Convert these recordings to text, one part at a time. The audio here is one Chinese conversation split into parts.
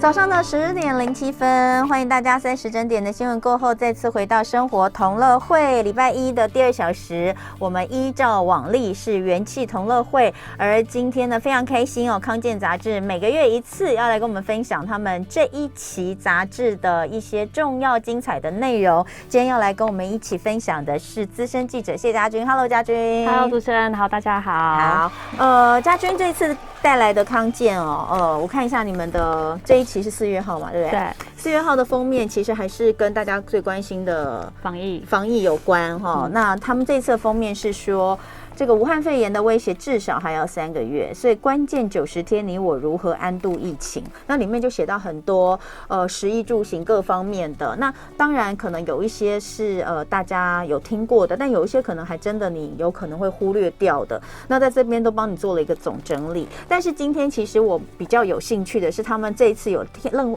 早上的10:07，欢迎大家在时针点的新闻过后再次回到生活同乐会。礼拜一的第2小时，我们依照往例是元气同乐会，而今天呢非常开心哦，康健杂志每个月一次要来跟我们分享他们这一期杂志的一些重要精彩的内容。今天要来跟我们一起分享的是资深记者谢家军。Hello， 家军。Hello， 主持人好，大家好。好，家军这次带来的康健哦，我看一下你们的这一期是4月号嘛，对不对？对。4月号的封面其实还是跟大家最关心的防疫有关哈。那他们这次的封面是说，这个武汉肺炎的威胁至少还要3个月，所以关键90天，你我如何安度疫情？那里面就写到很多食衣住行各方面的。那当然可能有一些是大家有听过的，但有一些可能还真的你有可能会忽略掉的。那在这边都帮你做了一个总整理。但是今天其实我比较有兴趣的是，他们这一次有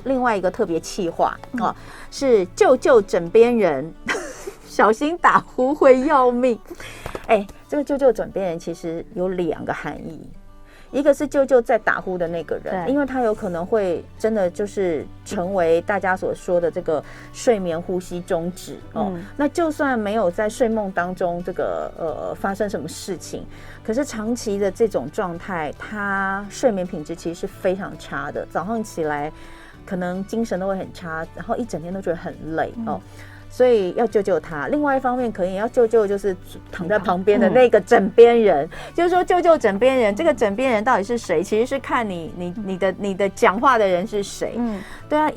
另外一个特别企划啊，是救枕边人，小心打呼会要命。这个救枕边人其实有2个含义，一个是救在打呼的那个人，因为他有可能会真的就是成为大家所说的这个睡眠呼吸中止那就算没有在睡梦当中这个发生什么事情，可是长期的这种状态，他睡眠品质其实是非常差的，早上起来可能精神都会很差，然后一整天都觉得很累所以要救他。另外一方面可以要救就是躺在旁边的那个枕边人，就是说救枕边人，这个枕边人到底是谁，其实是看你的讲话的人是谁。对啊，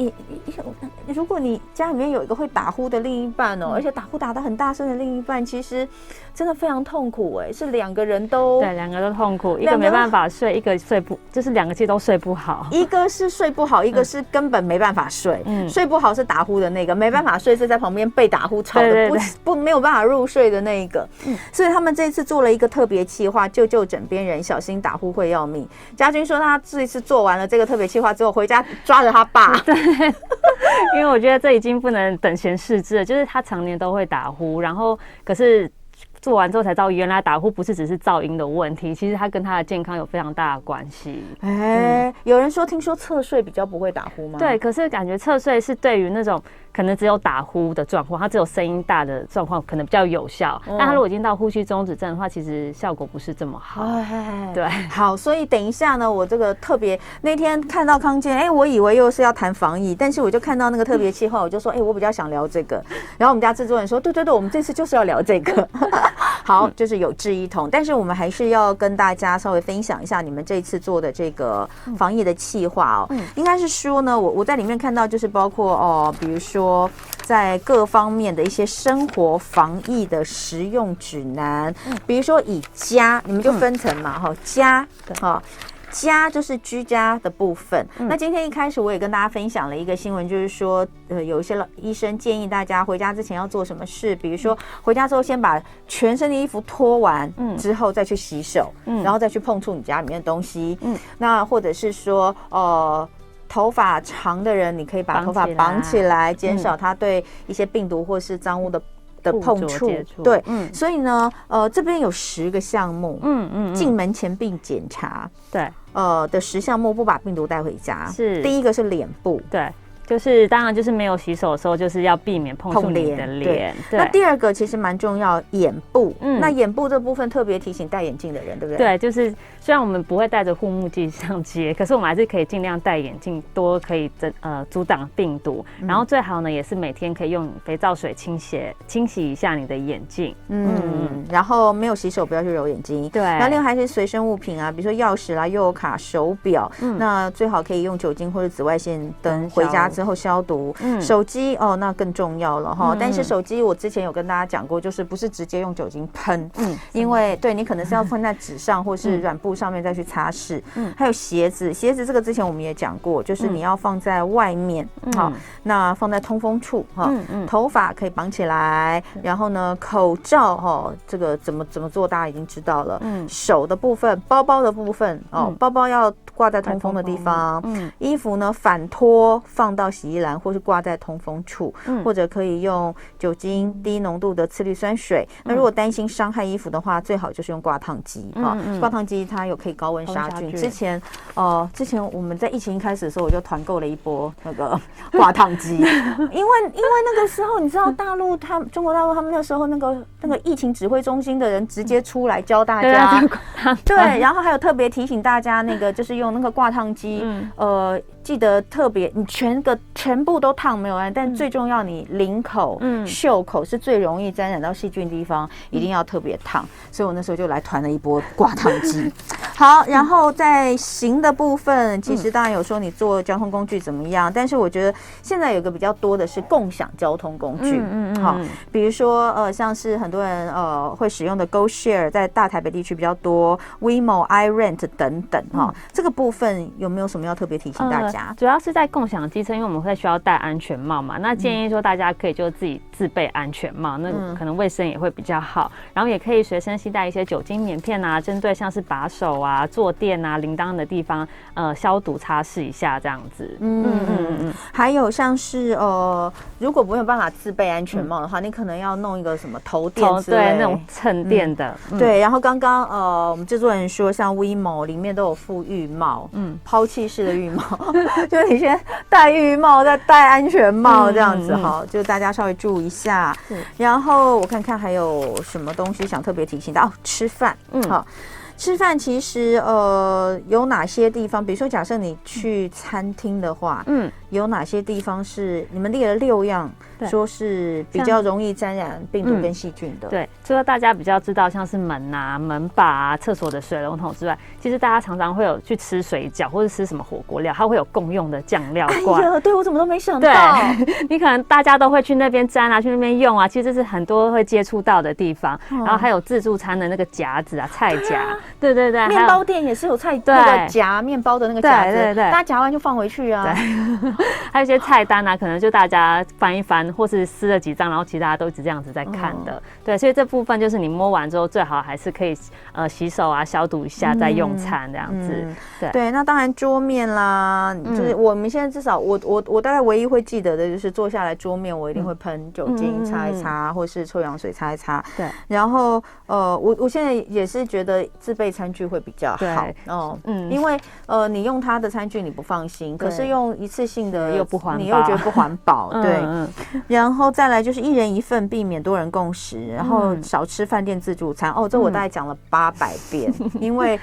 如果你家里面有一个会打呼的另一半而且打呼打得很大声的另一半，其实真的非常痛苦是2个人都痛苦，一个没办法睡，一个就是2个其实都睡不好，一个是睡不好，一个是根本没办法睡。睡不好是打呼的那个，没办法睡是在旁边被打呼吵的没有办法入睡的那一个。所以他们这次做了一个特别企划，救枕边人，小心打呼会要命。家军说他这次做完了这个特别企划之后，回家抓着他爸。对，因为我觉得这已经不能等闲视之了，就是他常年都会打呼，然后可是做完之后才知道，原来打呼不是只是噪音的问题，其实它跟他的健康有非常大的关系。有人说听说侧睡比较不会打呼吗？对，可是感觉侧睡是对于那种可能只有打呼的状况，它只有声音大的状况可能比较有效，但它如果已经到呼吸中止症的话，其实效果不是这么好。对，好，所以等一下呢，我这个特别那天看到康健，我以为又是要谈防疫，但是我就看到那个特别企划，我就说，我比较想聊这个。然后我们家制作人说，对，我们这次就是要聊这个。好，就是有志一同，但是我们还是要跟大家稍微分享一下你们这次做的这个防疫的企划应该是说呢，我在里面看到就是包括比如说在各方面的一些生活防疫的实用指南，比如说以家，你们就分层嘛家就是居家的部分。那今天一开始我也跟大家分享了一个新闻，就是说有一些医生建议大家回家之前要做什么事，比如说回家之后先把全身的衣服脱完之后再去洗手，然后再去碰触你家里面的东西。那或者是说头发长的人，你可以把头发绑起来，减少它对一些病毒或是脏污的碰触。对，所以呢这边有10个项目，进门前并检查，对的10项目，不把病毒带回家。是第一个是脸部，对，就是当然就是没有洗手的时候，就是要避免碰触你的脸。那第2个其实蛮重要，眼部。那眼部这部分特别提醒戴眼镜的人，对不对？对，就是虽然我们不会带着护目镜上街，可是我们还是可以尽量戴眼镜，多可以阻挡病毒。然后最好呢，也是每天可以用肥皂水清洗一下你的眼镜。然后没有洗手不要去揉眼睛。对。那另外还是随身物品啊，比如说钥匙啦、悠游卡、手表，那最好可以用酒精或者紫外线灯回家之后消毒。手机那更重要了哈。但是手机我之前有跟大家讲过，就是不是直接用酒精喷，因为对你可能是要放在纸上或是软布上面再去擦拭。还有鞋子这个之前我们也讲过，就是你要放在外面，那放在通风处头发可以绑起来，然后呢口罩这个怎么做大家已经知道了。手的部分、包包的部分包包要挂在通风的地方。衣服呢反脱放到洗衣篮或是挂在通风处，或者可以用酒精低浓度的次氯酸水。那如果担心伤害衣服的话，最好就是用挂烫机。挂烫机它有可以高温杀菌。之前我们在疫情一开始的时候，我就团购了一波那个挂烫机，因为那个时候你知道中国大陆他们那时候那个疫情指挥中心的人直接出来教大家，对，然后还有特别提醒大家那个就是用那个挂烫机，记得特别你全部都烫没有关系，但最重要你领口、袖口是最容易沾染到细菌的地方，一定要特别烫。所以我那时候就来团了一波挂烫机。好，然后在行的部分，其实当然有说你坐交通工具怎么样，但是我觉得现在有个比较多的是共享交通工具。好，比如说像是很多人会使用的 GoShare， 在大台北地区比较多 ，WeMo、iRent 等等哈。这个部分有没有什么要特别提醒大家？主要是在共享机车，因为我们会需要戴安全帽嘛，那建议说大家可以就自己自备安全帽，那可能卫生也会比较好，然后也可以随身携带一些酒精棉片啊，针对像是把手啊、坐垫啊、铃铛的地方，消毒擦拭一下这样子。还有像是如果没有办法自备安全帽的话，你可能要弄一个什么头垫之类，对，那种衬垫的。对，然后刚刚我们制作人说，像 WeMo 里面都有附浴帽，抛弃式的浴帽，就是你先戴浴帽，再戴安全帽这样子哈，就大家稍微注意一下。然后我看看还有什么东西想特别提醒到，吃饭，好。吃饭其实有哪些地方？比如说，假设你去餐厅的话，有哪些地方是你们列了6样，说是比较容易沾染病毒跟细菌的？对，除了大家比较知道像是门啊、门把啊、厕所的水龙头之外，其实大家常常会有去吃水饺或者吃什么火锅料，它会有共用的酱料罐。哎呀，对我怎么都没想到。对，你可能大家都会去那边沾啊，去那边用啊，其实这是很多会接触到的地方。然后还有自助餐的那个夹子啊、菜夹。对，面包店也是有菜那个夹面包的那个夹子，大家夹完就放回去啊。还有一些菜单啊，可能就大家翻一翻，或是撕了几张，然后其实大家都一直这样子在看的。对，所以这部分就是你摸完之后，最好还是可以洗手啊，消毒一下再用餐这样子。对，那当然桌面啦，就是我们现在至少我大概唯一会记得的就是坐下来桌面我一定会喷酒精擦一擦，或是臭氧水擦一擦。对，然后我现在也是觉得自备餐具会比较好因为你用它的餐具你不放心，可是用一次性的又不环保，你又觉得不环保。对，然后再来就是1人1份，避免多人共食，然后少吃饭店自助餐。这我大概讲了800遍，因为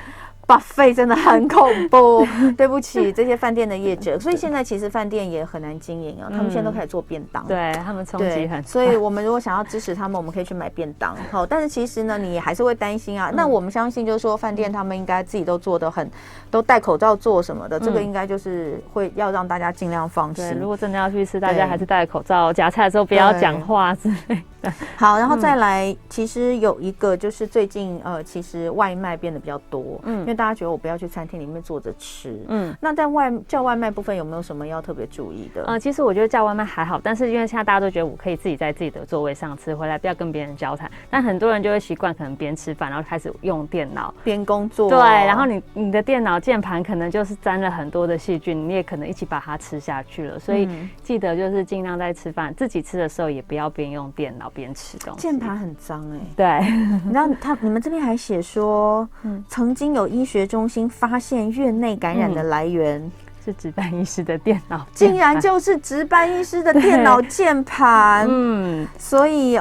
buffet 真的很恐怖，对不起这些饭店的业者，所以现在其实饭店也很难经营啊，他们现在都开始做便当，对他们冲击很大，所以我们如果想要支持他们，我们可以去买便当。好，但是其实呢，你还是会担心啊。那我们相信就是说，饭店他们应该自己都做得都戴口罩做什么的，这个应该就是会要让大家尽量放心。如果真的要去吃，大家还是戴口罩，夹菜的时候不要讲话之类的。好，然后再来，其实有一个就是最近其实外卖变得比较多，因为大家觉得我不要去餐厅里面坐着吃，那在叫外卖部分有没有什么要特别注意的？其实我觉得叫外卖还好，但是因为现在大家都觉得我可以自己在自己的座位上吃，回来不要跟别人交谈，但很多人就会习惯可能边吃饭然后开始用电脑边工作，对，然后你的电脑键盘可能就是沾了很多的细菌，你也可能一起把它吃下去了，所以记得就是尽量在吃饭自己吃的时候也不要边用电脑边吃东西。键盘很脏对，你知道你们这边还写说，曾经有医学中心发现院内感染的来源是值班医师的电脑，竟然就是值班医师的电脑键盘。所以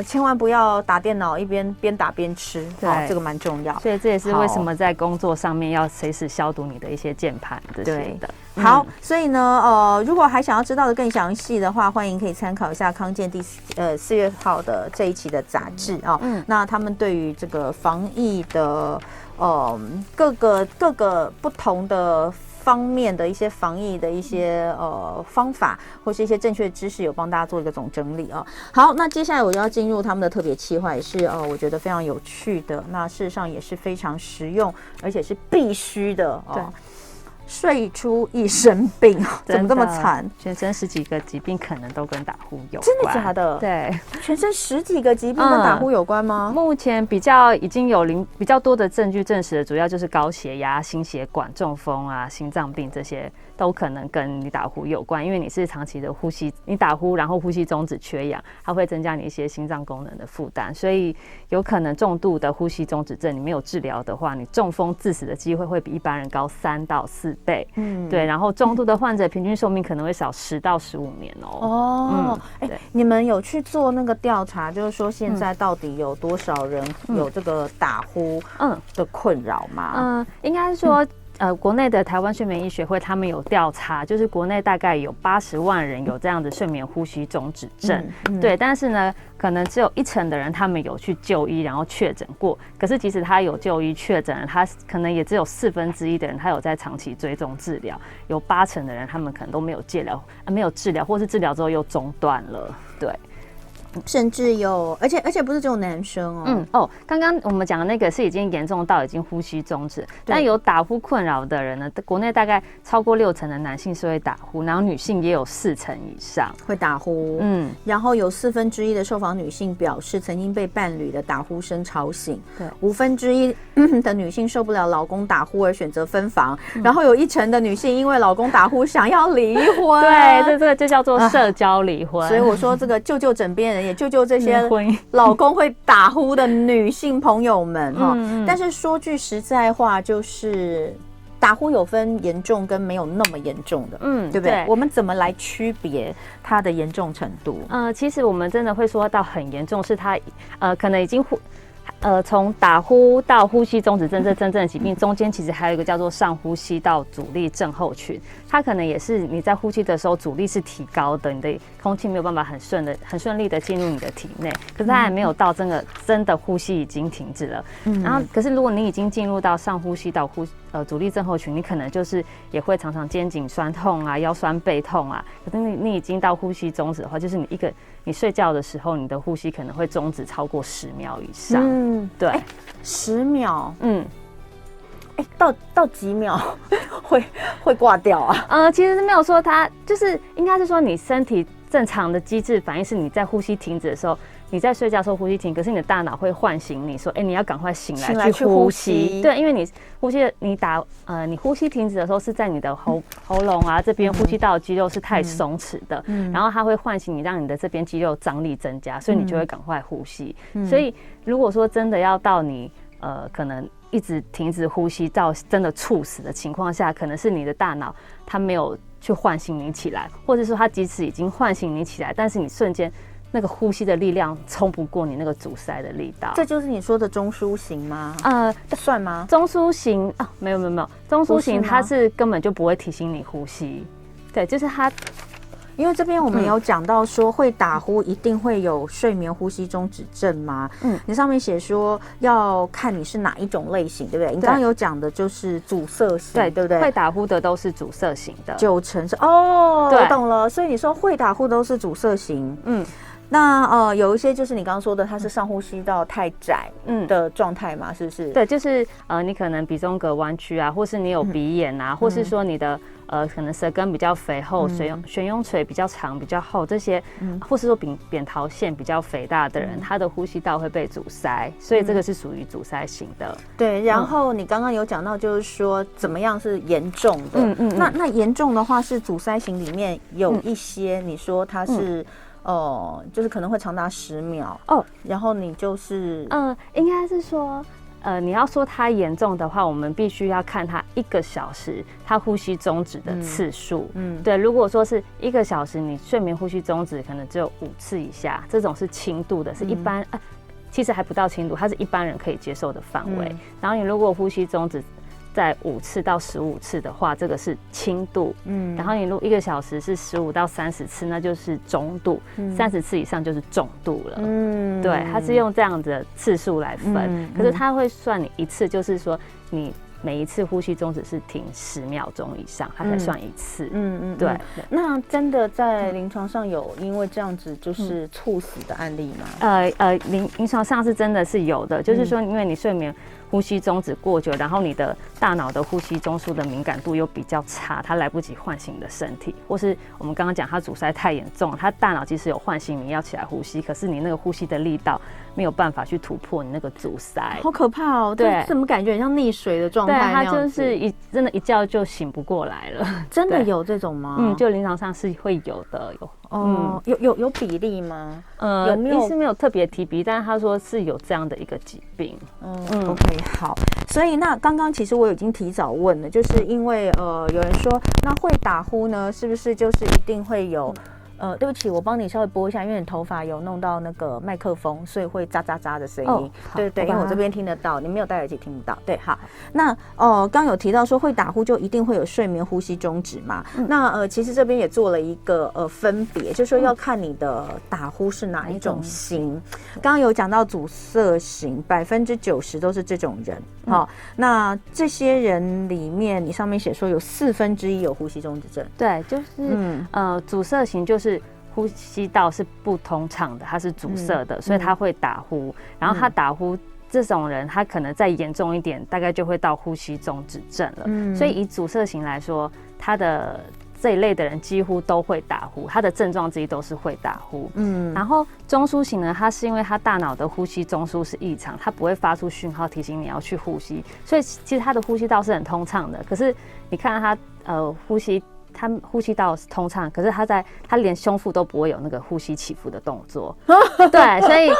千万不要打电脑边打边吃，这个蛮重要。所以这也是为什么在工作上面要随时消毒你的一些键盘这些的。好，所以呢，如果还想要知道的更详细的话，欢迎可以参考一下康健4月号的这一期的杂志啊。那他们对于这个防疫的各个不同的方面的一些防疫的一些方法或是一些正确知识，有帮大家做一个总整理啊。好，那接下来我就要进入他们的特别企划，也是我觉得非常有趣的，那事实上也是非常实用，而且是必须的睡出一身病，怎么这么惨？全身10几个疾病可能都跟打呼有关。真的假的？对，全身10几个疾病跟打呼有关吗？目前已经有比较多的证据证实的，主要就是高血压、心血管、中风啊、心脏病这些都可能跟你打呼有关，因为你是长期的呼吸，你打呼然后呼吸中止缺氧，它会增加你一些心脏功能的负担，所以有可能重度的呼吸中止症，你没有治疗的话，你中风致死的机会会比一般人高3到4倍。对，然后重度的患者平均寿命可能会少10到15年哦。你们有去做那个调查，就是说现在到底有多少人有这个打呼的困扰吗？应该是说。国内的台湾睡眠医学会他们有调查，就是国内大概有80万人有这样的睡眠呼吸中止症，对，但是呢，可能只有1成的人他们有去就医，然后确诊过。可是即使他有就医确诊，他可能也只有1/4的人他有在长期追踪治疗，有80%的人他们可能都没有没有治疗，或是治疗之后又中断了，对。甚至有，而且不是只有男生刚刚我们讲的那个是已经严重到已经呼吸中止，但有打呼困扰的人呢，国内大概超过60%的男性是会打呼，然后女性也有40%以上会打呼，然后有1/4的受访女性表示曾经被伴侣的打呼声吵醒，对，1/5的女性受不了老公打呼而选择分房，然后有1成的女性因为老公打呼想要离婚，对，这个就叫做社交离婚，所以我说这个救枕边人。也救这些老公会打呼的女性朋友们但是说句实在话，就是打呼有分严重跟没有那么严重的，对不对？我们怎么来区别它的严重程度？其实我们真的会说到很严重，是它可能已经从打呼到呼吸中止症这真正的疾病中间，其实还有一个叫做上呼吸道阻力症候群，它可能也是你在呼吸的时候阻力是提高的，你的空气没有办法很顺利的进入你的体内，可是它还没有到真的呼吸已经停止了。然后可是如果你已经进入到上呼吸道阻力症候群，你可能就是也会常常肩颈酸痛啊、腰酸背痛啊。可是你已经到呼吸中止的话，就是你睡觉的时候，你的呼吸可能会终止超过10秒以上。对，10秒，到几秒会挂掉啊？其实是没有说它，就是应该是说你身体正常的机制反应是你在呼吸停止的时候。你在睡觉的时候呼吸停，可是你的大脑会唤醒你说，你要赶快醒来去呼吸。对，因为你呼吸，你呼吸停止的时候是在你的喉咙啊这边呼吸道的肌肉是太松弛的，然后它会唤醒你，让你的这边肌肉张力增加，所以你就会赶快呼吸。所以如果说真的要到你可能一直停止呼吸到真的猝死的情况下，可能是你的大脑它没有去唤醒你起来，或者说它即使已经唤醒你起来，但是你瞬间。那个呼吸的力量冲不过你那个阻塞的力道，这就是你说的中枢型吗？算吗？中枢型没有，中枢型它是根本就不会提醒你呼吸，对，就是它。因为这边我们有讲到说，会打呼一定会有睡眠呼吸中止症吗？你上面写说要看你是哪一种类型，对不对？你刚刚有讲的就是阻塞型，对不对？会打呼的都是阻塞型的，9成是我懂了。所以你说会打呼都是阻塞型，那有一些就是你刚刚说的，它是上呼吸道太窄的状态嘛，是不是？对，就是你可能鼻中隔弯曲啊，或是你有鼻炎啊，或是说你的可能舌根比较肥厚，悬雍垂比较长比较厚这些，或是说扁桃腺比较肥大的人，他的呼吸道会被阻塞，所以这个是属于阻塞型的。对，然后你刚刚有讲到，就是说怎么样是严重的？那严重的话是阻塞型里面有一些，你说它是。就是可能会长达10秒然后你就是应该是说你要说它严重的话，我们必须要看它1个小时它呼吸中止的次数。对，如果说是1个小时你睡眠呼吸中止可能只有5次以下，这种是轻度的，是一般其实还不到轻度，它是一般人可以接受的范围。然后你如果呼吸中止在5次到15次的话，这个是轻度。然后你如果1个小时是15到30次，那就是中度。30次以上就是重度了。对，它是用这样的次数来分。可是它会算你一次，就是说你每一次呼吸中止是停10秒钟以上，它才算一次。对。那真的在临床上有因为这样子就是猝死的案例吗？临床上是真的是有的，就是说因为你睡眠呼吸中止过久，然后你的大脑的呼吸中枢的敏感度又比较差，他来不及唤醒你的身体，或是我们刚刚讲他阻塞太严重，他大脑即使有唤醒你要起来呼吸，可是你那个呼吸的力道没有办法去突破你那个阻塞，好可怕哦！对，怎么感觉很像溺水的状态？对，他就是真的一觉就醒不过来了。真的有这种吗？就临床上是会有的，有比例吗？有没有？医师没有特别提比，但是他说是有这样的一个疾病。OK， 好。所以那刚刚其实我已经提早问了，就是因为有人说那会打呼呢，是不是就是一定会有？对不起，我帮你稍微拨一下，因为你头发有弄到那个麦克风，所以会喳喳喳的声音。对对，因为我这边听得到，你没有戴耳机听不到。对，好。那刚有提到说会打呼就一定会有睡眠呼吸中止嘛？那其实这边也做了一个分别，就是说要看你的打呼是哪一种型。刚刚有讲到阻塞型，90%都是这种人。好，那这些人里面，你上面写说有1/4有呼吸中止症。对，就是阻塞型就是呼吸道是不通畅的，它是阻塞的，所以他会打呼。然后他打呼这种人，他可能再严重一点，大概就会到呼吸中止症了。所以以阻塞型来说，他的这一类的人几乎都会打呼，他的症状之一都是会打呼。然后中枢型呢，它是因为他大脑的呼吸中枢是异常，它不会发出讯号提醒你要去呼吸，所以其实他的呼吸道是很通畅的。可是你看他他呼吸道是通畅，可是他连胸腹都不会有那个呼吸起伏的动作。对，所以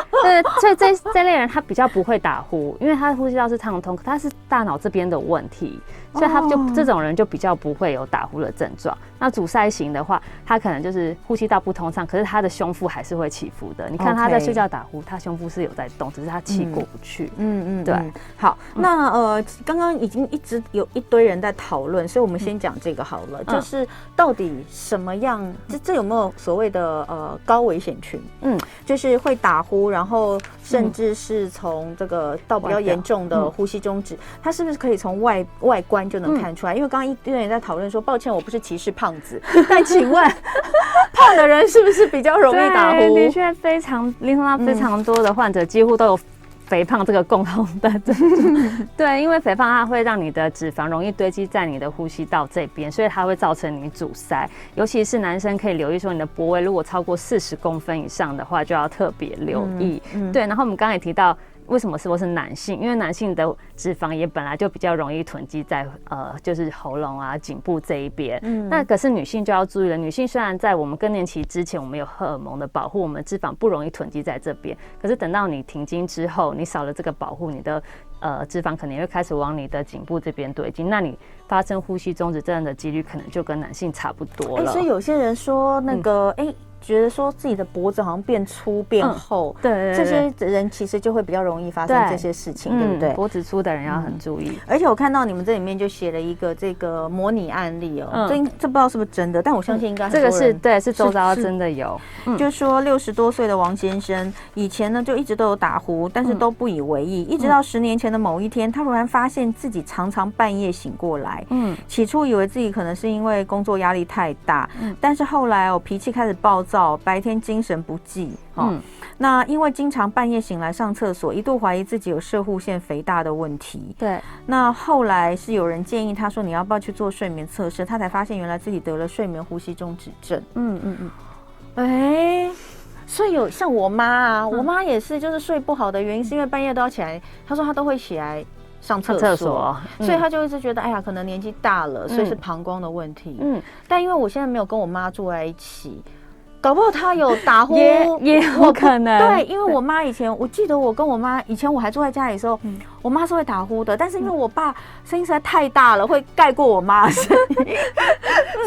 这类人他比较不会打呼，因为他的呼吸道是畅通，他是大脑这边的问题，所以他就这种人就比较不会有打呼的症状。那阻塞型的话，他可能就是呼吸道不通畅，可是他的胸腹还是会起伏的。你看他在睡觉打呼，他胸腹是有在动，只是他气过不去。对。好，那刚刚已经一直有一堆人在讨论，所以我们先讲这个好了，就是到底什么样，这有没有所谓的高危险群？就是会打呼，然后甚至是从这个到比较严重的呼吸中止，它是不是可以从外观就能看出来？因为刚刚一堆人在讨论说，抱歉，我不是歧视胖子，但请问胖的人是不是比较容易打呼？的确，临床上非常多的患者几乎都有肥胖这个共同的症状。对，因为肥胖它会让你的脂肪容易堆积在你的呼吸道这边，所以它会造成你阻塞。尤其是男生可以留意说，你的脖围如果超过40公分以上的话，就要特别留意。对，然后我们刚刚也提到，为什么说是男性？因为男性的脂肪也本来就比较容易囤积在就是喉咙啊、颈部这一边。那可是女性就要注意了。女性虽然在我们更年期之前，我们有荷尔蒙的保护，我们脂肪不容易囤积在这边。可是等到你停经之后，你少了这个保护，你的脂肪可能会开始往你的颈部这边堆积，那你发生呼吸中止症的几率可能就跟男性差不多了。所以有些人说那个觉得说自己的脖子好像变粗变厚，对，这些人其实就会比较容易发生这些事情，对不对？脖子粗的人要很注意。而且我看到你们这里面就写了一个这个模拟案例哦，这不知道是不是真的，但我相信应该很多人这个是周遭真的有，就是说60多岁的王先生以前呢就一直都有打呼，但是都不以为意，一直到10年前的某一天，他突然发现自己常常半夜醒过来，起初以为自己可能是因为工作压力太大，但是后来脾气开始暴躁，白天精神不济，那因为经常半夜醒来上厕所，一度怀疑自己有摄护腺肥大的问题。对，那后来是有人建议他说你要不要去做睡眠测试，他才发现原来自己得了睡眠呼吸中止症。所以有像我妈啊，我妈也是，就是睡不好的原因是因为半夜都要起来，她说她都会起来上厕所，所以她就一直觉得哎呀，可能年纪大了，所以是膀胱的问题。但因为我现在没有跟我妈住在一起，搞不好她有打呼，也有可能。对，因为我妈以前，我记得我跟我妈以前我还住在家里的时候，我妈是会打呼的，但是因为我爸声音实在太大了，会盖过我妈的声音，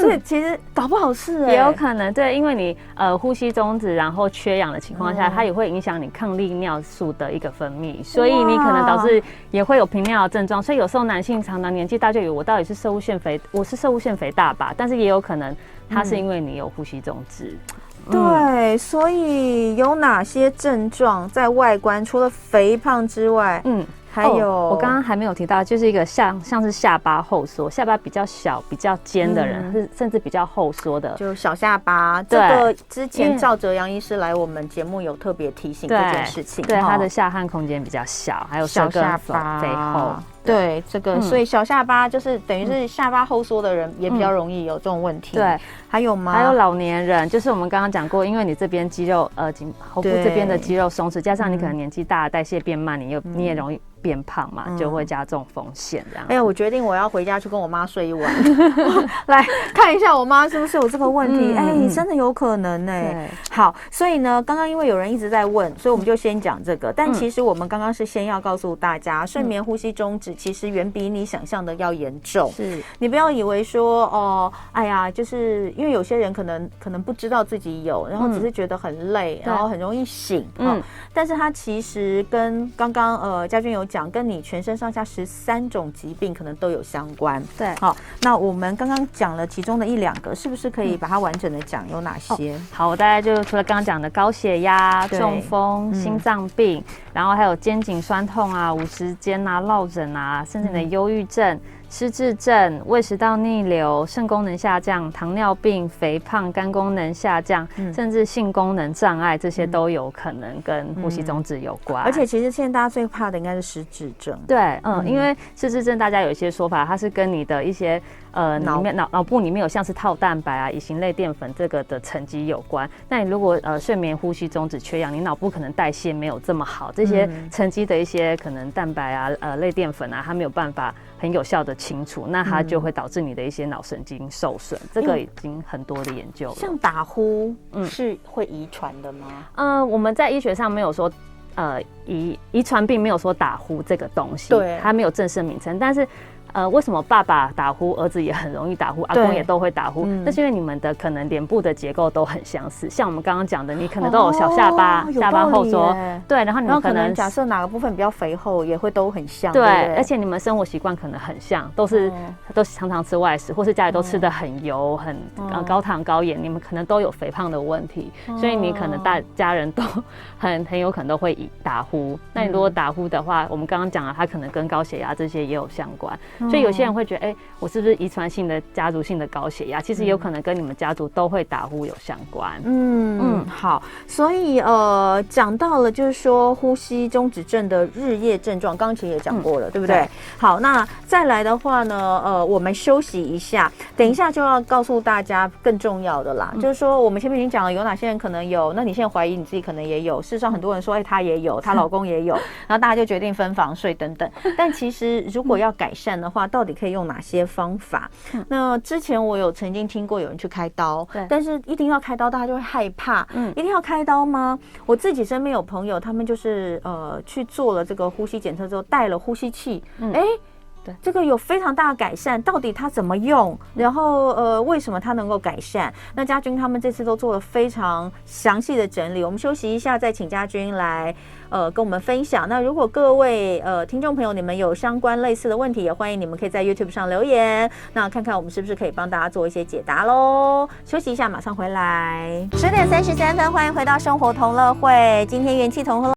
所以其实搞不好是也有可能。对，因为你呼吸中止，然后缺氧的情况下，它也会影响你抗利尿素的一个分泌，所以你可能导致也会有频尿的症状。所以有时候男性常常年纪大就以为我到底是我是摄护腺肥大吧，但是也有可能它是因为你有呼吸中止。对，所以有哪些症状在外观除了肥胖之外，还有我刚刚还没有提到，就是一个像是下巴后缩，下巴比较小、比较尖的人，甚至比较后缩的，就小下巴。这个之前赵哲阳医师来我们节目有特别提醒这件事情，对他的下颌空间比较小，还有小下巴肥厚。对，这个所以小下巴就是等于是下巴后缩的人也比较容易有这种问题。对，还有吗？还有老年人，就是我们刚刚讲过，因为你这边肌肉喉部这边的肌肉松弛，加上你可能年纪大，代谢变慢，你也容易变胖嘛，就会加重风险这样。哎呀，我决定我要回家去跟我妈睡一晚，来看一下我妈是不是有这个问题。哎，真的有可能哎。好，所以呢，刚刚因为有人一直在问，所以我们就先讲这个。但其实我们刚刚是先要告诉大家，睡眠呼吸中止其实远比你想象的要严重。是你不要以为说哦，哎呀，就是因为有些人可能不知道自己有，然后只是觉得很累，然后很容易醒。但是它其实跟刚刚嘉君有讲，跟你全身上下13种疾病可能都有相关。对，好，那我们刚刚讲了其中的1、2个，是不是可以把它完整的讲有哪些？好，我大概就除了刚刚讲的高血压、中风、心脏病，然后还有肩颈酸痛啊、五十肩啊、落枕啊，甚至你的忧郁症、失智症、胃食道逆流、肾功能下降、糖尿病、肥胖、肝功能下降，甚至性功能障碍，这些都有可能跟呼吸中止有关。而且其实现在大家最怕的应该是失智症。对，因为失智症大家有一些说法，它是跟你的一些脑部里面有像是套蛋白啊、乙型类淀粉这个的沉积有关。那你如果睡眠呼吸中止缺氧，你脑部可能代谢没有这么好，这些沉积的一些可能蛋白啊、类淀粉啊，它没有办法很有效的清除，那它就会导致你的一些脑神经受损。这个已经很多的研究了。像打呼，是会遗传的吗？我们在医学上没有说。遗传病没有说打呼这个东西，对，它没有正式名称，但是。为什么爸爸打呼，儿子也很容易打呼，阿公也都会打呼？那是因为你们的可能脸部的结构都很相似，像我们刚刚讲的，你可能都有小下巴、下巴后缩，对，然后你们可能假设哪个部分比较肥厚，也会都很像，对，而且你们生活习惯可能很像，都常常吃外食，或是家里都吃的很油、很高糖高盐，你们可能都有肥胖的问题，所以你可能大家人都很有可能都会打呼。那你如果打呼的话，我们刚刚讲了，它可能跟高血压这些也有相关。所以有些人会觉得，我是不是遗传性的、家族性的高血压？其实有可能跟你们家族都会打呼有相关。好，所以讲到了就是说呼吸中止症的日夜症状，刚刚其实也讲过了，对不对？好，那再来的话呢，我们休息一下，等一下就要告诉大家更重要的啦，就是说我们前面已经讲了有哪些人可能有，那你现在怀疑你自己可能也有，事实上很多人说，她也有，她老公也有，然后大家就决定分房睡等等。但其实如果要改善的话，到底可以用哪些方法？那之前我有曾经听过有人去开刀，但是一定要开刀，大家就会害怕。一定要开刀吗？我自己身边有朋友，他们就是去做了这个呼吸检测之后，带了呼吸器，对，这个有非常大的改善，到底它怎么用？然后为什么它能够改善？那嘉君他们这次都做了非常详细的整理，我们休息一下再请嘉君来跟我们分享。那如果各位听众朋友你们有相关类似的问题，也欢迎你们可以在 YouTube 上留言，那看看我们是不是可以帮大家做一些解答咯。休息一下，马上回来。10点33分，欢迎回到生活同乐会，今天元气同乐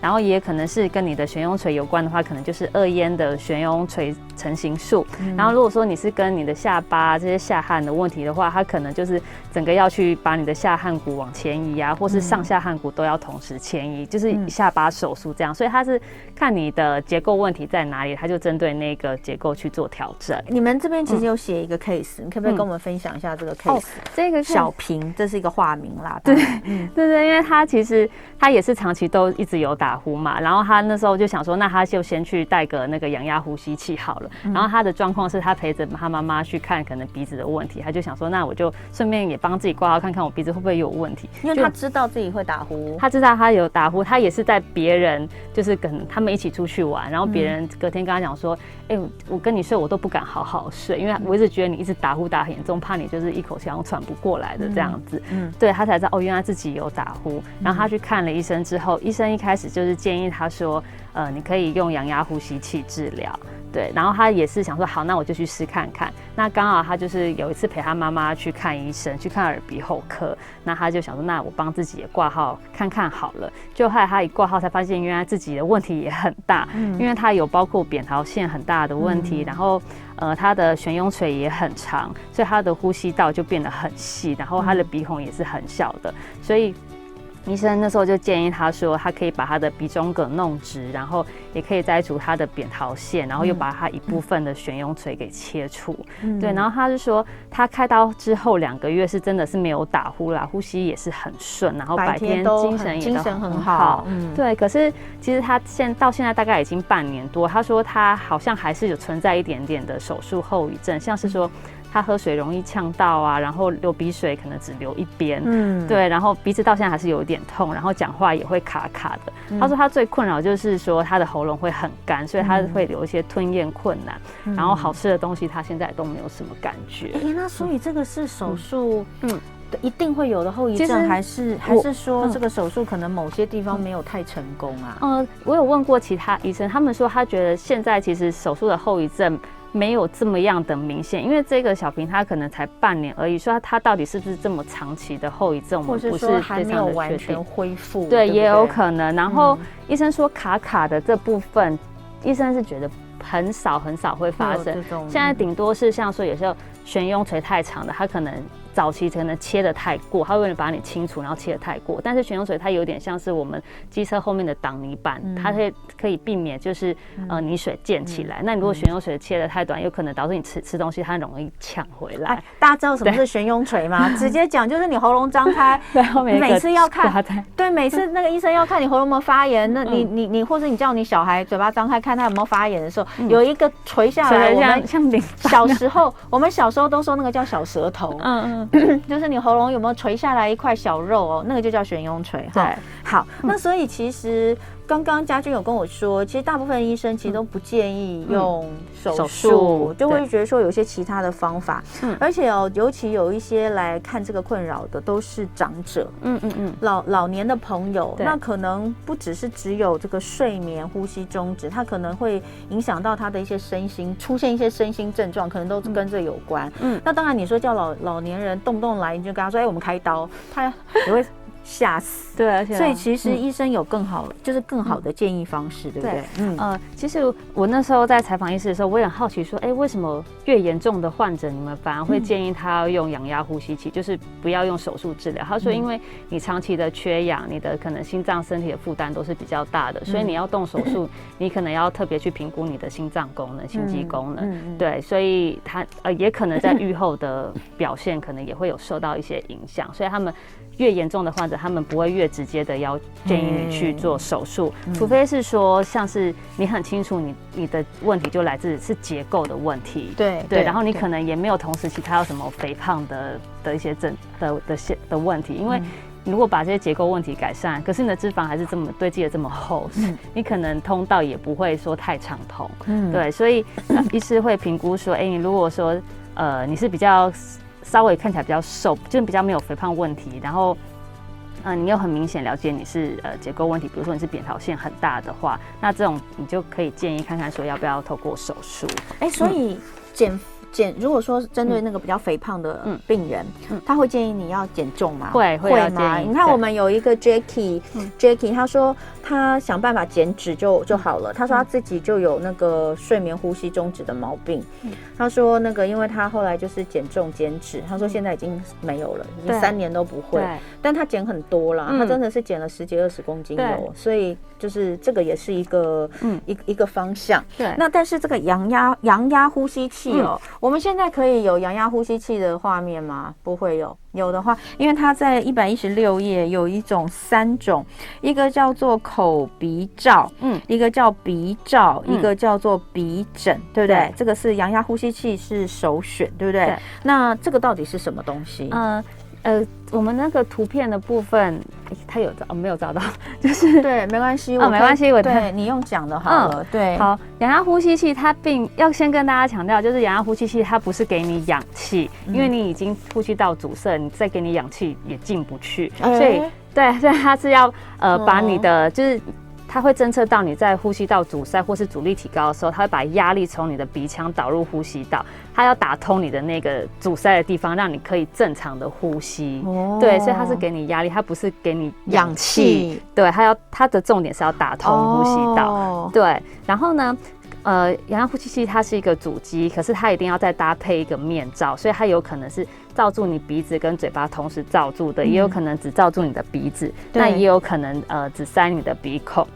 然后也可能是跟你的悬雍垂有关的话，可能就是2烟的悬雍垂成形术。然后如果说你是跟你的下巴这些下颌的问题的话，它可能就是整个要去把你的下颌骨往前移啊，或是上下颌骨都要同时前移，就是下巴手术这样。所以它是看你的结构问题在哪里，它就针对那个结构去做调整。你们这边其实有写一个 case，你可不可以跟我们分享一下这个 case？这个小平，这是一个化名啦。对，对，因为他其实他也是长期都一直有打呼嘛，然后他那时候就想说，那他就先去带个那个氧压呼吸器好了。然后他的状况是他陪着他妈妈去看可能鼻子的问题，他就想说，那我就顺便也帮自己挂号看看我鼻子会不会有问题。因为他知道自己会打呼，他知道他有打呼，他也是在别人就是跟他们一起出去玩，然后别人隔天跟他讲说，我跟你睡我都不敢好好睡，因为我一直觉得你一直打呼打很严重，怕你就是一口气喘不过来的这样子。对，他才知道原来自己有打呼。然后他去看了医生之后，医生一开始就是建议他说，你可以用氧压呼吸器治疗。对，然后他也是想说，好，那我就去试看看。那刚好他就是有一次陪他妈妈去看医生，去看耳鼻喉科。那他就想说，那我帮自己也挂号看看好了。就后来他一挂号才发现，原来自己的问题也很大，因为他有包括扁桃腺很大的问题，然后他的悬雍垂也很长，所以他的呼吸道就变得很细，然后他的鼻孔也是很小的，所以医生那时候就建议他说，他可以把他的鼻中隔弄直，然后也可以摘除他的扁桃腺，然后又把他一部分的悬雍垂给切除。对，然后他就说，他开刀之后2个月是真的是没有打呼啦，呼吸也是很顺，然后白天精神也都很好。对，可是其实他到现在大概已经半年多，他说他好像还是有存在一点点的手术后遗症，像是说他喝水容易呛到啊，然后流鼻水可能只流一边，对，然后鼻子到现在还是有一点痛，然后讲话也会卡卡的。他说他最困扰就是说他的喉咙会很干，所以他会有一些吞咽困难，然后好吃的东西他现在都没有什么感觉。那所以这个是手术，一定会有的后遗症，还是说这个手术可能某些地方没有太成功啊？我有问过其他医生，他们说他觉得现在其实手术的后遗症没有这么样的明显，因为这个小平他可能才半年而已，说他到底是不是这么长期的后遗症，我们不是还没有完全恢复，对，也有可能。然后医生说卡卡的这部分，医生是觉得很少会发生，现在顶多是像说有时候悬雍垂太长的，他可能早期可能切得太过，他为了把你清除，然后切得太过。但是悬雍垂它有点像是我们机车后面的挡泥板，它可以避免就是泥水溅起来。那你如果悬雍垂切得太短，有可能导致你吃东西它容易呛回来。大家知道什么是悬雍垂吗？直接讲就是你喉咙张开，每次要看，对，每次那个医生要看你喉咙有没有发炎，那你或者你叫你小孩嘴巴张开看他有没有发炎的时候，有一个垂下来，我们我们小时候都说那个叫小舌头，就是你喉咙有没有垂下来一块小肉哦，那个就叫悬雍垂。对，好，那所以其实刚刚家军有跟我说，其实大部分医生其实都不建议用手术，就会觉得说有些其他的方法。而且尤其有一些来看这个困扰的都是长者，老年的朋友，那可能不只有这个睡眠呼吸中止，它可能会影响到他的一些身心，出现一些身心症状，可能都跟这有关。那当然你说叫老年人动不动来，你就跟他说，我们开刀，他也会吓死。对，所以其实医生有更好的建议方式，对不对？其实我那时候在采访医师的时候，我也很好奇说，为什么越严重的患者，你们反而会建议他要用氧压呼吸器，就是不要用手术治疗？他说，因为你长期的缺氧，你的可能心脏、身体的负担都是比较大的，所以你要动手术，你可能要特别去评估你的心脏功能、心肌功能，对，所以他也可能在预后的表现可能也会有受到一些影响，所以他们越严重的患者，他们不会越直接的要建议你去做手术，除非是说像是你很清楚你的问题就来自是结构的问题，对，然后你可能也没有同时其他有什么肥胖的一些的问题，因为你如果把这些结构问题改善，可是你的脂肪还是这么堆积的这么厚，你可能通道也不会说太畅通，对，所以医师会评估说，你如果说你是比较稍微看起来比较瘦，就是比较没有肥胖问题，然后你又很明显了解你是结构问题，比如说你是扁桃腺很大的话，那这种你就可以建议看看说要不要透过手术。所以如果说针对那个比较肥胖的病人，他会建议你要减重吗？会吗？你看我们有一个 Jackie，他说他想办法减脂就好了。他说他自己就有那个睡眠呼吸中止的毛病。他说那个因为他后来就是减重减脂，他说现在已经没有了，已经3年都不会。但他减很多啦，他真的是减了10几20公斤有，所以就是这个也是一个一个方向。对，那但是这个阳压呼吸器我们现在可以有阳压呼吸器的画面吗？不会有的话，因为它在116页有3种，一个叫做口鼻罩，一个叫鼻罩，一个叫做鼻枕，对不对？这个是阳压呼吸器是首选，对不对？那这个到底是什么东西？我们那个图片的部分，它有没有找到？就是对，没关系，没关系，对你用讲的好了。对，好，阳压呼吸器它要先跟大家强调，就是阳压呼吸器它不是给你氧气，因为你已经呼吸道阻塞，你再给你氧气也进不去，所以它是要把你的就是它会侦测到你在呼吸道阻塞或是阻力提高的时候，它会把压力从你的鼻腔导入呼吸道，它要打通你的那个阻塞的地方，让你可以正常的呼吸。对，所以它是给你压力，它不是给你氧气。对，它的重点是要打通呼吸道。对，然后呢？阳压呼吸器它是一个主机，可是它一定要再搭配一个面罩，所以它有可能是罩住你鼻子跟嘴巴同时罩住的，也有可能只罩住你的鼻子，那也有可能只塞你的鼻孔。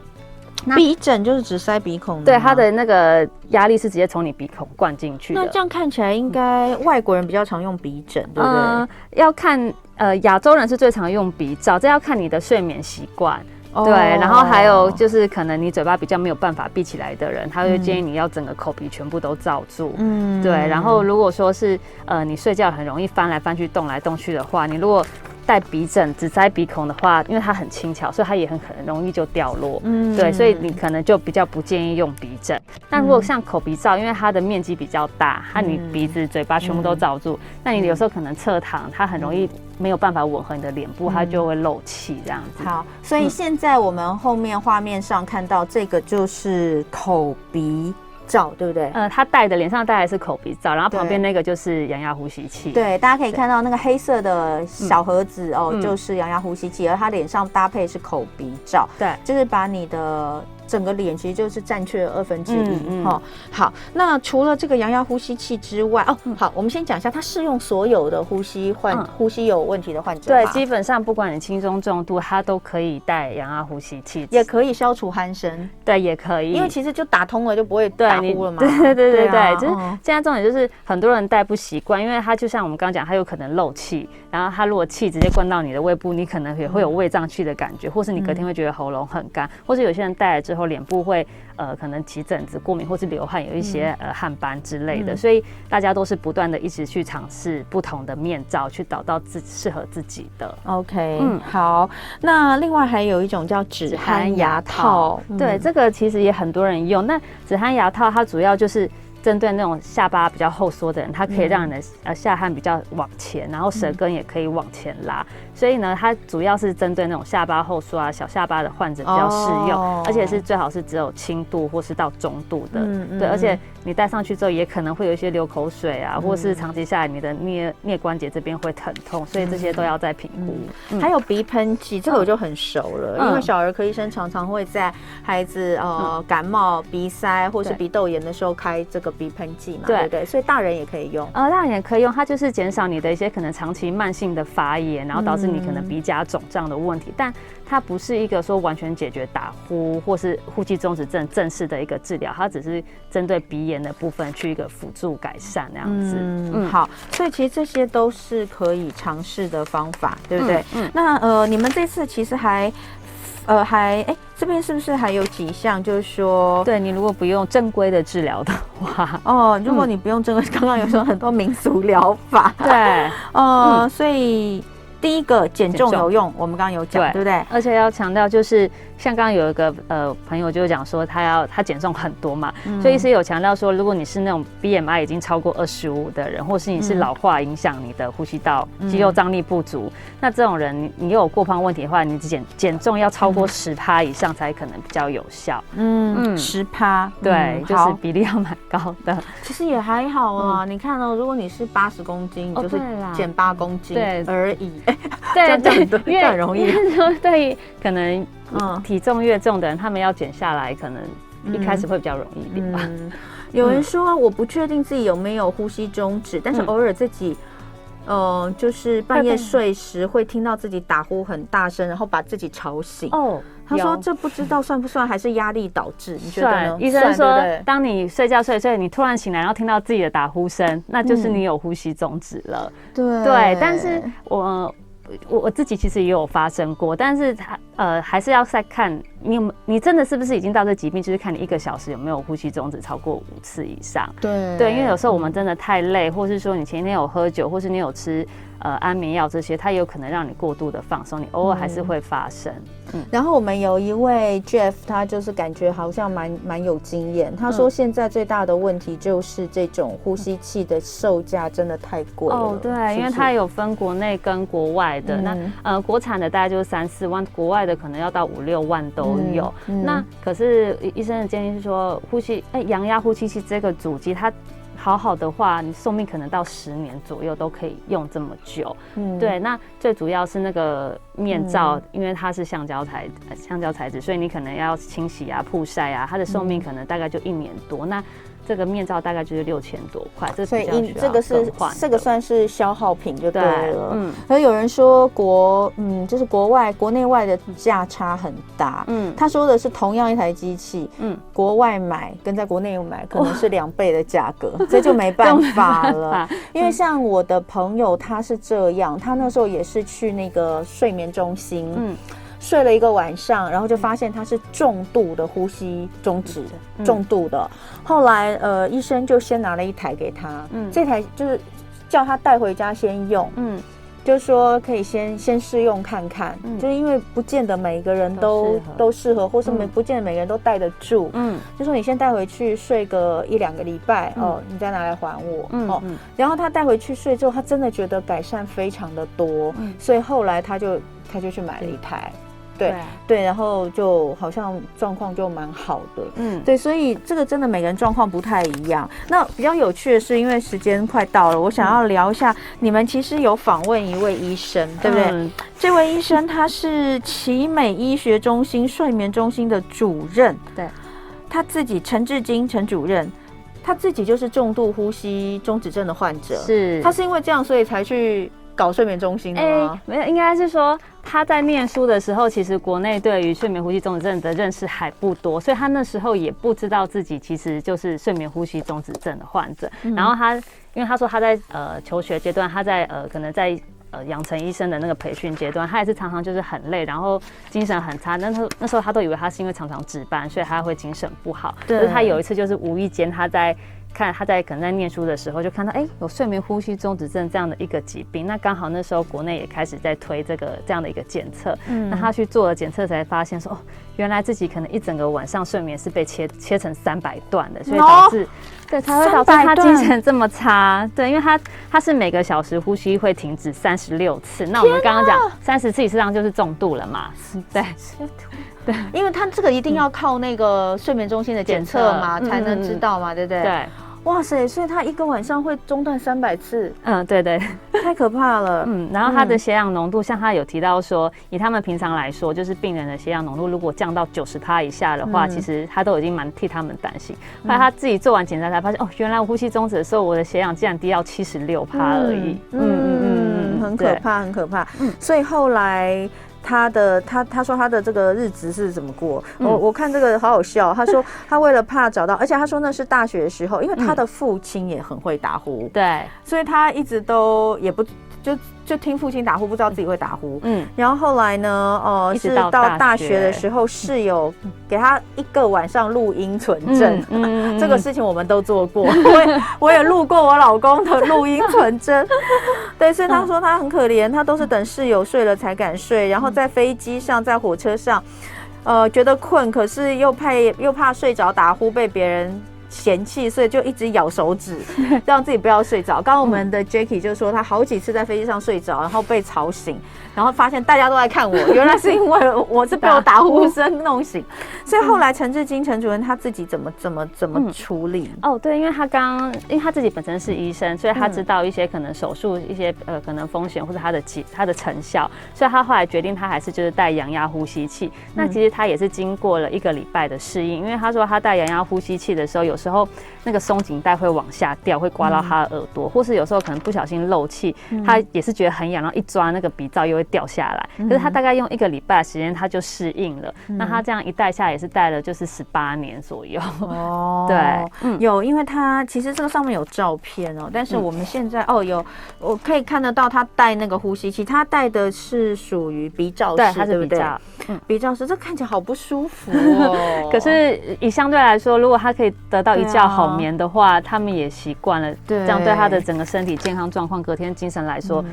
鼻枕就是只塞鼻孔的，对，它的那个压力是直接从你鼻孔灌进去的。那这样看起来，应该外国人比较常用鼻枕，对不对？要看亚洲人是最常用鼻罩，这要看你的睡眠习惯。对，然后还有就是可能你嘴巴比较没有办法闭起来的人，他会建议你要整个口鼻全部都罩住。对，然后如果说是你睡觉很容易翻来翻去、动来动去的话，你如果戴鼻枕只塞鼻孔的话，因为它很轻巧，所以它也很容易就掉落。对，所以你可能就比较不建议用鼻枕。那如果像口鼻罩，因为它的面积比较大，你鼻子、嘴巴全部都罩住，那你有时候可能侧躺，它很容易没有办法吻合你的脸部，它就会漏气这样子。好，所以现在我们后面画面上看到这个就是口鼻罩，对不对？他戴的脸上戴的是口鼻罩，然后旁边那个就是阳压呼吸器。对，大家可以看到那个黑色的小盒子就是阳压呼吸器，而他脸上搭配是口鼻罩，对，就是把你的整个脸其实就是占据了1/2。好，那除了这个阳压呼吸器之外，好，我们先讲一下，它适用所有的呼吸有问题的患者。对，基本上不管你轻中重度，它都可以戴阳压呼吸器，也可以消除鼾声。对，也可以，因为其实就打通了，就不会打呼了嘛。对，就是现在重点就是很多人戴不习惯，因为它就像我们刚刚讲，它有可能漏气，然后它如果气直接灌到你的胃部，你可能也会有胃胀气的感觉，或是你隔天会觉得喉咙很干，或是有些人戴了之后脸部会可能起疹子、过敏或是流汗，有一些汗斑之类的，所以大家都是不断的一直去尝试不同的面罩，去找到适合自己的。OK，好，那另外还有一种叫止鼾牙套，对，这个其实也很多人用。那止鼾牙套它主要就是针对那种下巴比较后缩的人，它可以让你的下颌比较往前，然后舌根也可以往前拉。所以呢，它主要是针对那种下巴后缩小下巴的患者比较适用，而且是最好是只有轻度或是到中度的。对，而且你戴上去之后也可能会有一些流口水啊，或是长期下来你的颞关节这边会疼痛，所以这些都要再评估。还有鼻喷剂，这个我就很熟了，因为小儿科医生常常会在孩子感冒、鼻塞或是鼻窦炎的时候开这个鼻喷剂嘛，对不对？所以大人也可以用。大人也可以用，它就是减少你的一些可能长期慢性的发炎，然后导致你可能鼻甲肿胀的问题，但它不是一个说完全解决打呼或是呼吸中止症正式的一个治疗，它只是针对鼻炎的部分去一个辅助改善那样子。好，所以其实这些都是可以尝试的方法，对不对？那你们这次其实这边是不是还有几项？就是说，对你如果不用正规的治疗的话，如果你不用正规，刚刚有说很多民俗疗法，对，所以第一个减重有用，我们刚刚有讲，对不对？而且要强调就是，像刚刚有一个朋友就讲说他减重很多嘛，所以医师有强调说，如果你是那种 BMI 已经超过25的人，或是你是老化影响你的呼吸道肌肉张力不足，那这种人你又有过胖问题的话，你减重要超过10%以上才可能比较有效。10%，对，就是比例要蛮高的。其实也还好啊，你看如果你是80公斤，你就是减8公斤而已。对对，因为很容易。对，可能体重越重的人，他们要减下来，可能一开始会比较容易一点吧。有人说我不确定自己有没有呼吸中止，但是偶尔自己就是半夜睡时会听到自己打呼很大声，然后把自己吵醒。他说这不知道算不算还是压力导致？你觉得呢？医生说，当你睡觉睡，你突然醒来，然后听到自己的打呼声，那就是你有呼吸中止了。对，但是我自己其实也有发生过，但是还是要再看你真的是不是已经到这疾病，就是看你1个小时有没有呼吸中止超过5次以上。对，因为有时候我们真的太累，或是说你前一天有喝酒，或是你有吃安眠药这些，它也有可能让你过度的放松，你偶尔还是会发生。然后我们有一位 Jeff， 他就是感觉好像蛮有经验。他说现在最大的问题就是这种呼吸器的售价真的太贵了。对，因为它有分国内跟国外的。那国产的大概就是3、4万，国外的可能要到5、6万都有。那可是医生的建议是说，阳压呼吸器这个主机它好好的话，你寿命可能到10年左右都可以用这么久。对，那最主要是那个面罩，因为它是橡胶材质，所以你可能要清洗啊、曝晒啊，它的寿命可能大概就1年多。那这个面罩大概就是6000多块，所以这个算是消耗品就对了。而有人说就是国内外的价差很大。他说的是同样一台机器，国外买跟在国内买可能是2倍的价格，这就没办法了。因为像我的朋友他是这样，他那时候也是去那个睡眠中心。睡了1个晚上，然后就发现他是重度的呼吸中止，重度的。后来医生就先拿了1台给他，这台就是叫他带回家先用，就说可以先试用看看，就是因为不见得每一个人都适合，或是不见得每个人都带得住，就说你先带回去睡个1、2个礼拜，你再拿来还我，然后他带回去睡之后，他真的觉得改善非常的多，所以后来他就去买了1台。对，然后就好像状况就蛮好的。对，所以这个真的每个人状况不太一样。那比较有趣的是，因为时间快到了，我想要聊一下，你们其实有访问一位医生，对不对？这位医生他是奇美医学中心睡眠中心的主任，对，他自己陈志金陈主任。他自己就是重度呼吸中止症的患者，他是因为这样所以才去搞睡眠中心的吗？没有，应该是说他在念书的时候，其实国内对于睡眠呼吸中止症的认识还不多，所以他那时候也不知道自己其实就是睡眠呼吸中止症的患者。然后因为他说他在求学阶段，他在可能在养成医生的那个培训阶段，他也是常常就是很累，然后精神很差。那时候他都以为他是因为常常值班，所以他会精神不好。可是他有一次就是无意间他在可能在念书的时候就看到有睡眠呼吸中止症这样的一个疾病，那刚好那时候国内也开始在推这样的一个检测。那他去做了检测才发现说原来自己可能一整个晚上睡眠是被切成300段的，所以导致对才会导致他精神这么差。对，因为他是每个小时呼吸会停止36次，那我们刚刚讲30次以上就是重度了嘛。对，因为他这个一定要靠那个睡眠中心的检测嘛，才能知道嘛，对不对？对。哇塞，所以他1个晚上会中断300次。对，太可怕了。然后他的血氧浓度，像他有提到说，以他们平常来说，就是病人的血氧浓度如果降到90%以下的话，其实他都已经蛮替他们担心。后来他自己做完检查才发现，原来我呼吸中止的时候，我的血氧竟然低到76%而已。很可怕，很可怕。所以后来。他说他的这个日子是怎么过？我看这个好好笑。他说他为了怕找到，而且他说那是大学的时候，因为他的父亲也很会打呼，对，所以他一直都也不就听父亲打呼，不知道自己会打呼。然后后来呢，是到大学的时候，室友给他1个晚上录音存证。这个事情我们都做过，我也录过我老公的录音存证。对，所以他说他很可怜，他都是等室友睡了才敢睡，然后在飞机上，在火车上，觉得困，可是又怕睡着打呼被别人嫌弃，所以就一直咬手指，让自己不要睡着。刚刚我们的 Jacky 就说他好几次在飞机上睡着，然后被吵醒，然后发现大家都在看我，原来是因为我是被我打呼声弄醒。所以后来陈志金陈主任他自己怎么处理？对，因为他自己本身是医生，所以他知道一些可能手术一些可能风险或者他的成效，所以他后来决定他还是就是戴阳压呼吸器。那其实他也是经过了1个礼拜的适应，因为他说他戴阳压呼吸器的时候，有时候那个松紧带会往下掉，会刮到他的耳朵，或是有时候可能不小心漏气，他也是觉得很痒，然后一抓那个鼻罩又会掉下来。可是他大概用1个礼拜的时间他就适应了。那他这样一戴下来也是戴了就是18年左右。对，有，因为他其实这个上面有照片哦，但是我们现在我可以看得到他戴那个呼吸器，他戴的是属于鼻罩式，对不对？鼻罩式，这看起来好不舒服哦。可是以相对来说，如果他可以得到一觉好眠的话，他们也习惯了，这样对他的整个身体健康状况、隔天精神来说，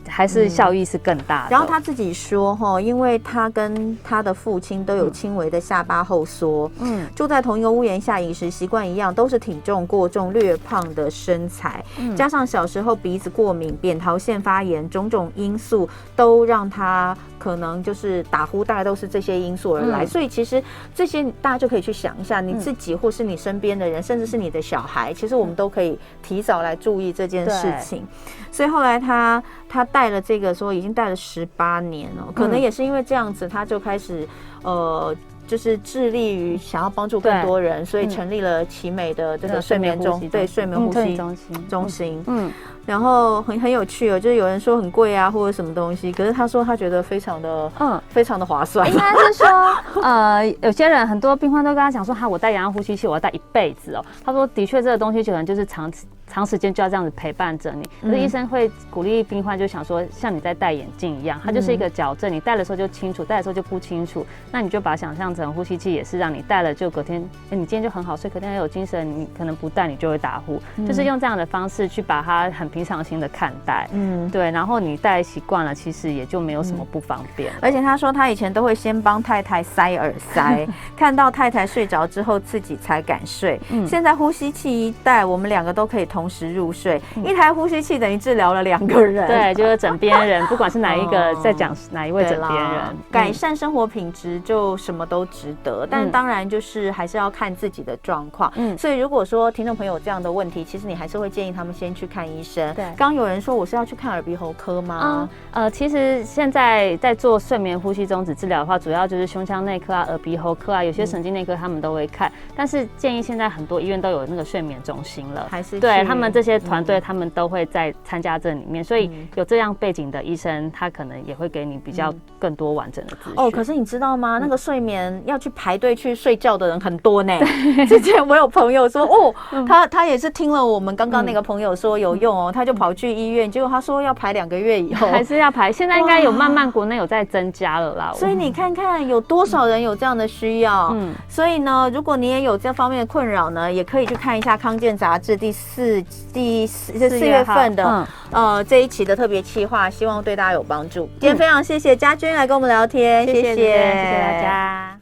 还是效益是更大的。然后他自己说因为他跟他的父亲都有轻微的下巴后缩，住在同一个屋檐下，饮食习惯一样，都是体重过重、略胖的身材，加上小时候鼻子过敏、扁桃腺发炎，种种因素都让他可能就是打呼，大概都是这些因素而来。所以其实这些大家就可以去想一下，你自己或是你身边的人，甚至是你的小孩，其实我们都可以提早来注意这件事情。所以后来他戴了这个说已经戴了18年了，可能也是因为这样子，他就开始就是致力于想要帮助更多人，所以成立了奇美的这个睡眠呼吸中心。然后很有趣哦，就是有人说很贵啊或者什么东西，可是他说他觉得非常的划算。应该是说有些人很多病患都跟他讲说我戴阳压呼吸器我要戴一辈子哦。他说的确这个东西可能就是长时间就要这样子陪伴着你，可是医生会鼓励病患就想说像你在戴眼镜一样，它就是一个矫正，你戴的时候就清楚，戴的时候就不清楚，那你就把它想象成呼吸器也是让你戴了就隔天你今天就很好睡，隔天很有精神，你可能不戴你就会打呼，就是用这样的方式去把它很平常心的看待。对，然后你戴习惯了其实也就没有什么不方便。而且他说他以前都会先帮太太塞耳塞看到太太睡着之后自己才敢睡，现在呼吸器一戴，我们2个都可以同时入睡，一台呼吸器等于治疗了2个人。对，就是枕边人，不管是哪一个在讲哪一位枕边人，改善生活品质就什么都值得，但当然就是还是要看自己的状况。所以如果说听众朋友有这样的问题，其实你还是会建议他们先去看医生。对，刚有人说我是要去看耳鼻喉科吗？其实现在在做睡眠呼吸中止治疗的话，主要就是胸腔内科啊、耳鼻喉科啊，有些神经内科他们都会看，但是建议现在很多医院都有那个睡眠中心了，还是对他们这些团队他们都会在参加这里面，所以有这样背景的医生，他可能也会给你比较更多完整的资讯。可是你知道吗？那个睡眠要去排队去睡觉的人很多呢。之前我有朋友说，他也是听了我们刚刚那个朋友说有用他就跑去医院，结果他说要排2个月以后，还是要排。现在应该有慢慢国内有在增加了啦。所以你看看有多少人有这样的需要。所以呢，如果你也有这方面的困扰呢，也可以去看一下《康健》杂志第4月份的这一期的特别企划，希望对大家有帮助。今天非常谢谢家军来跟我们聊天，谢谢大家。